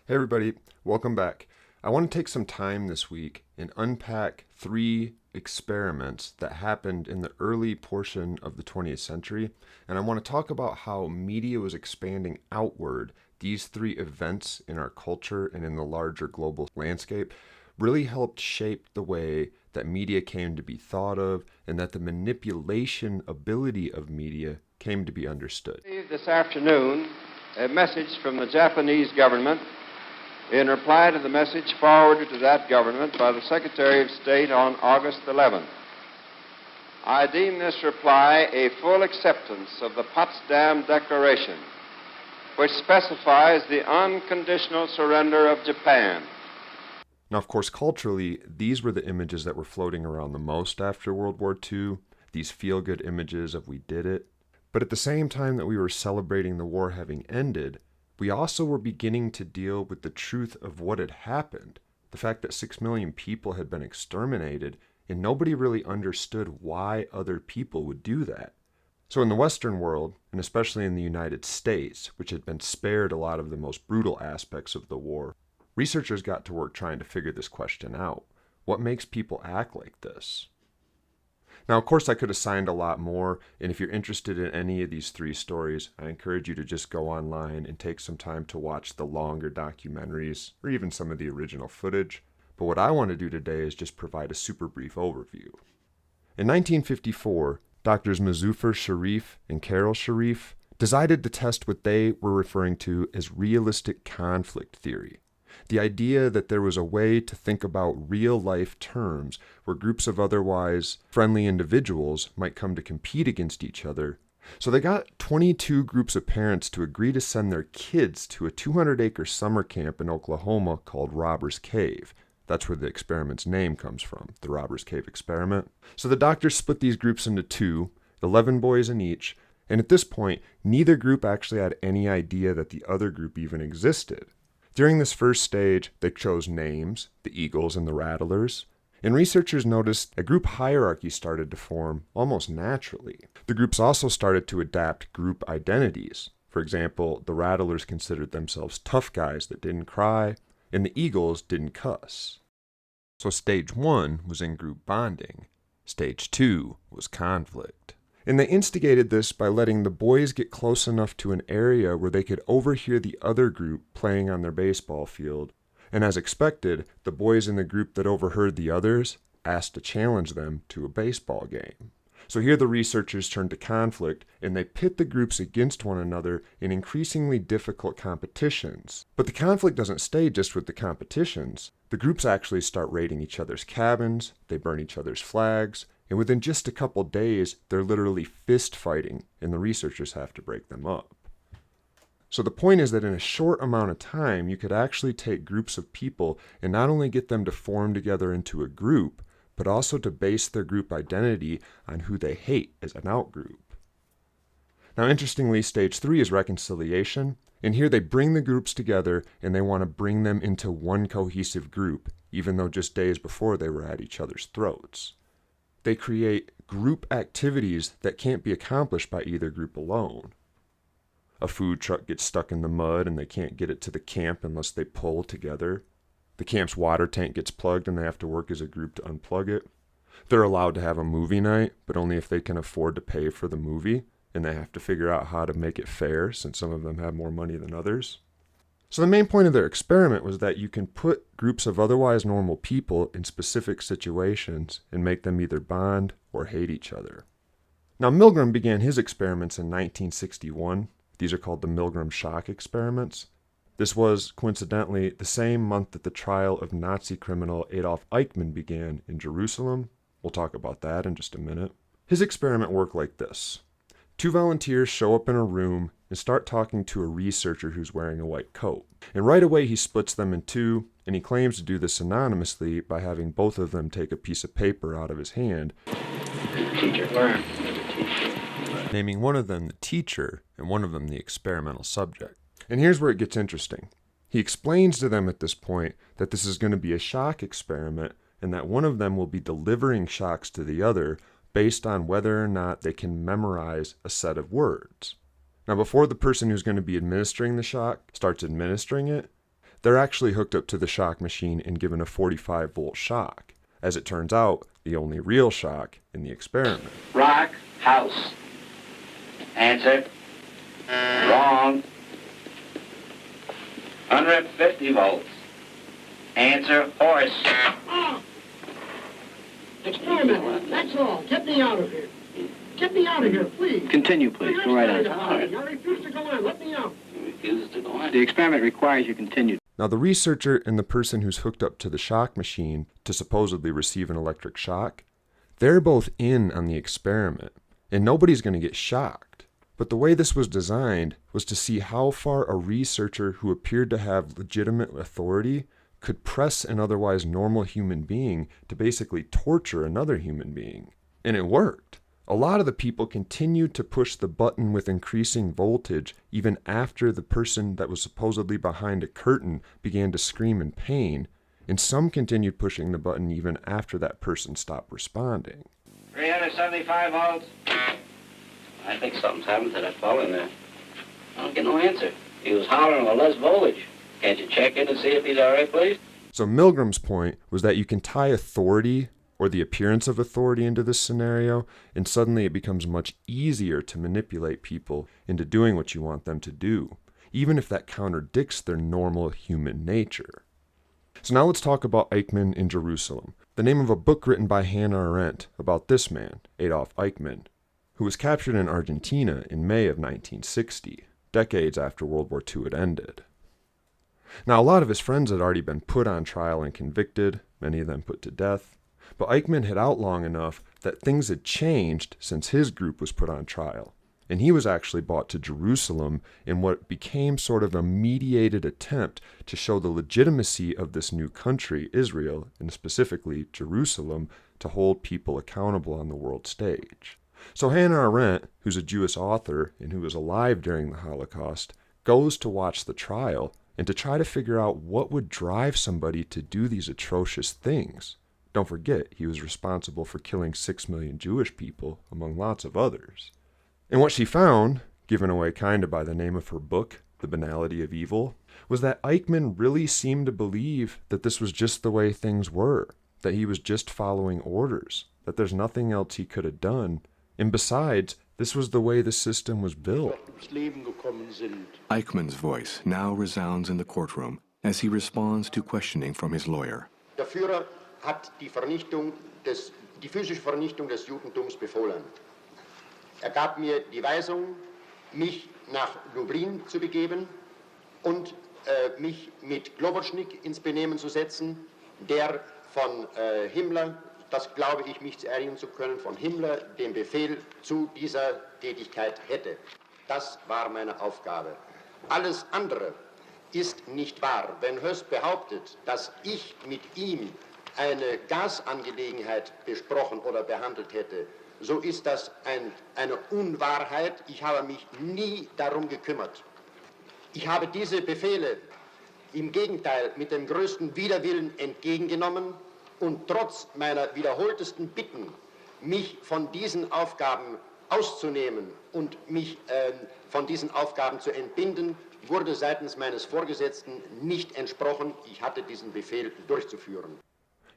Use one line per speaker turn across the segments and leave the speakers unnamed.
Hey everybody, welcome back. I want to take some time this week and unpack 3 experiments that happened in the early portion of the 20th century, and I want to talk about how media was expanding outward. These 3 events in our culture and in the larger global landscape really helped shape the way that media came to be thought of and that the manipulation ability of media came to be understood.
This afternoon, a message from the Japanese government in reply to the message forwarded to that government by the Secretary of State on August 11th. I deem this reply a full acceptance of the Potsdam Declaration, which specifies the unconditional surrender of Japan.
Now, of course, culturally, these were the images that were floating around the most after World War II, these feel-good images of we did it. But at the same time that we were celebrating the war having ended, we also were beginning to deal with the truth of what had happened, the fact that 6 million people had been exterminated, and nobody really understood why other people would do that. So in the Western world, and especially in the United States, which had been spared a lot of the most brutal aspects of the war, researchers got to work trying to figure this question out. What makes people act like this? Now, of course, I could have signed a lot more, and if you're interested in any of these 3 stories, I encourage you to just go online and take some time to watch the longer documentaries, or even some of the original footage. But what I want to do today is just provide a super brief overview. In 1954, Doctors Muzaffar Sharif and Carol Sharif decided to test what they were referring to as realistic conflict theory. The idea that there was a way to think about real-life terms where groups of otherwise friendly individuals might come to compete against each other. So they got 22 groups of parents to agree to send their kids to a 200-acre summer camp in Oklahoma called Robbers Cave. That's where the experiment's name comes from, the Robbers Cave experiment. So the doctors split these groups into 2, 11 boys in each, and at this point, neither group actually had any idea that the other group even existed. During this first stage, they chose names, the Eagles and the Rattlers, and researchers noticed a group hierarchy started to form almost naturally. The groups also started to adapt group identities. For example, the Rattlers considered themselves tough guys that didn't cry, and the Eagles didn't cuss. So stage 1 was in group bonding. Stage 2 was conflict. And they instigated this by letting the boys get close enough to an area where they could overhear the other group playing on their baseball field. And as expected, the boys in the group that overheard the others asked to challenge them to a baseball game. So here the researchers turned to conflict, and they pit the groups against one another in increasingly difficult competitions. But the conflict doesn't stay just with the competitions. The groups actually start raiding each other's cabins, they burn each other's flags, and within just a couple days, they're literally fist fighting, and the researchers have to break them up. So the point is that in a short amount of time, you could actually take groups of people and not only get them to form together into a group, but also to base their group identity on who they hate as an outgroup. Now, interestingly, stage 3 is reconciliation, and here they bring the groups together and they want to bring them into one cohesive group, even though just days before they were at each other's throats. They create group activities that can't be accomplished by either group alone. A food truck gets stuck in the mud and they can't get it to the camp unless they pull together. The camp's water tank gets plugged and they have to work as a group to unplug it. They're allowed to have a movie night, but only if they can afford to pay for the movie, and they have to figure out how to make it fair since some of them have more money than others. So the main point of their experiment was that you can put groups of otherwise normal people in specific situations and make them either bond or hate each other. Now, Milgram began his experiments in 1961. These are called the Milgram shock experiments. This was, coincidentally, the same month that the trial of Nazi criminal Adolf Eichmann began in Jerusalem. We'll talk about that in just a minute. His experiment worked like this. 2 volunteers show up in a room and start talking to a researcher who's wearing a white coat. And right away he splits them in 2, and he claims to do this anonymously by having both of them take a piece of paper out of his hand, naming one of them the teacher and one of them the experimental subject. And here's where it gets interesting. He explains to them at this point that this is going to be a shock experiment and that one of them will be delivering shocks to the other based on whether or not they can memorize a set of words. Now, before the person who's going to be administering the shock starts administering it, they're actually hooked up to the shock machine and given a 45-volt shock. As it turns out, the only real shock in the experiment.
Rock, house. Answer. Wrong. 150 volts. Answer, horse.
Oh. Experiment, that's all. Get me out of here. Get me out of here, please.
Continue, please. Go right on.
I refuse to go on. Let me out.
You refuse to go on? The experiment requires you continue.
Now, the researcher and the person who's hooked up to the shock machine to supposedly receive an electric shock, they're both in on the experiment, and nobody's going to get shocked. But the way this was designed was to see how far a researcher who appeared to have legitimate authority could press an otherwise normal human being to basically torture another human being. And it worked. A lot of the people continued to push the button with increasing voltage even after the person that was supposedly behind a curtain began to scream in pain, and some continued pushing the button even after that person stopped responding.
375 volts. I think something's happened to that fellow in there. I don't get no answer. He was hollering for less voltage. Can't you check in and see if he's all right, please?
So Milgram's point was that you can tie authority or the appearance of authority into this scenario, and suddenly it becomes much easier to manipulate people into doing what you want them to do, even if that contradicts their normal human nature. So now let's talk about Eichmann in Jerusalem, the name of a book written by Hannah Arendt about this man, Adolf Eichmann, who was captured in Argentina in May of 1960, decades after World War II had ended. Now, a lot of his friends had already been put on trial and convicted, many of them put to death, but Eichmann had out long enough that things had changed since his group was put on trial, and he was actually brought to Jerusalem in what became sort of a mediated attempt to show the legitimacy of this new country, Israel, and specifically Jerusalem, to hold people accountable on the world stage. So Hannah Arendt, who's a Jewish author and who was alive during the Holocaust, goes to watch the trial and to try to figure out what would drive somebody to do these atrocious things. Don't forget, he was responsible for killing 6 million Jewish people, among lots of others. And what she found, given away kind of by the name of her book, The Banality of Evil, was that Eichmann really seemed to believe that this was just the way things were, that he was just following orders, that there's nothing else he could have done, and besides, this was the way the system was built.
Eichmann's voice now resounds in the courtroom as he responds to questioning from his lawyer.
Der Führer hat die physische Vernichtung des Judentums befohlen. Gab mir die Weisung, mich nach Lublin zu begeben und mich mit Globocznik ins Benehmen zu setzen, der von Himmler, das glaube ich mich erinnern zu können, von Himmler den Befehl zu dieser Tätigkeit hätte. Das war meine Aufgabe. Alles andere ist nicht wahr. Wenn Höst behauptet, dass ich mit ihm eine Gasangelegenheit besprochen oder behandelt hätte, so ist das eine Unwahrheit. Ich habe mich nie darum gekümmert. Ich habe diese Befehle im Gegenteil mit dem größten Widerwillen entgegengenommen und trotz meiner wiederholtesten Bitten, mich von diesen Aufgaben auszunehmen und mich von diesen Aufgaben zu entbinden, wurde seitens meines Vorgesetzten nicht entsprochen. Ich hatte diesen Befehl durchzuführen.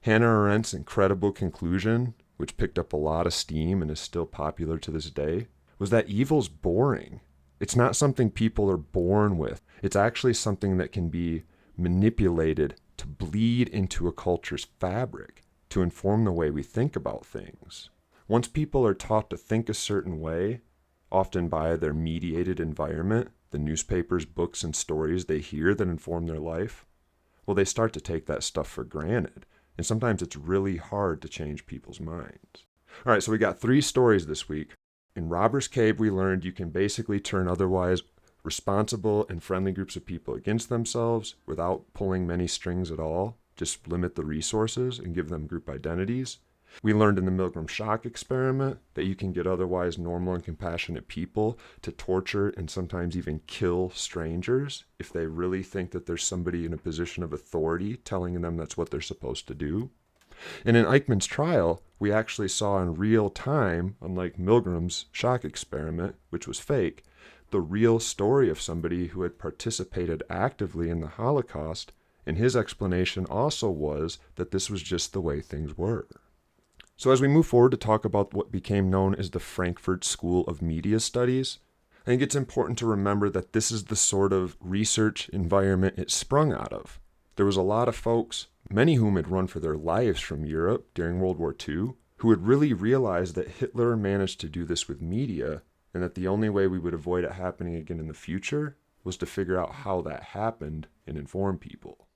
Hannah Arendt's incredible conclusion, which picked up a lot of steam and is still popular to this day, was that evil's boring. It's not something people are born with. It's actually something that can be manipulated to bleed into a culture's fabric, to inform the way we think about things. Once people are taught to think a certain way, often by their mediated environment, the newspapers, books, and stories they hear that inform their life, well, they start to take that stuff for granted. And sometimes it's really hard to change people's minds. All right, so we got 3 stories this week. In Robber's Cave, we learned you can basically turn otherwise responsible and friendly groups of people against themselves without pulling many strings at all. Just limit the resources and give them group identities. We learned in the Milgram shock experiment that you can get otherwise normal and compassionate people to torture and sometimes even kill strangers if they really think that there's somebody in a position of authority telling them that's what they're supposed to do. And in Eichmann's trial, we actually saw in real time, unlike Milgram's shock experiment, which was fake, the real story of somebody who had participated actively in the Holocaust, and his explanation also was that this was just the way things were. So as we move forward to talk about what became known as the Frankfurt School of Media Studies, I think it's important to remember that this is the sort of research environment it sprung out of. There was a lot of folks, many whom had run for their lives from Europe during World War II, who had really realized that Hitler managed to do this with media, and that the only way we would avoid it happening again in the future was to figure out how that happened and inform people.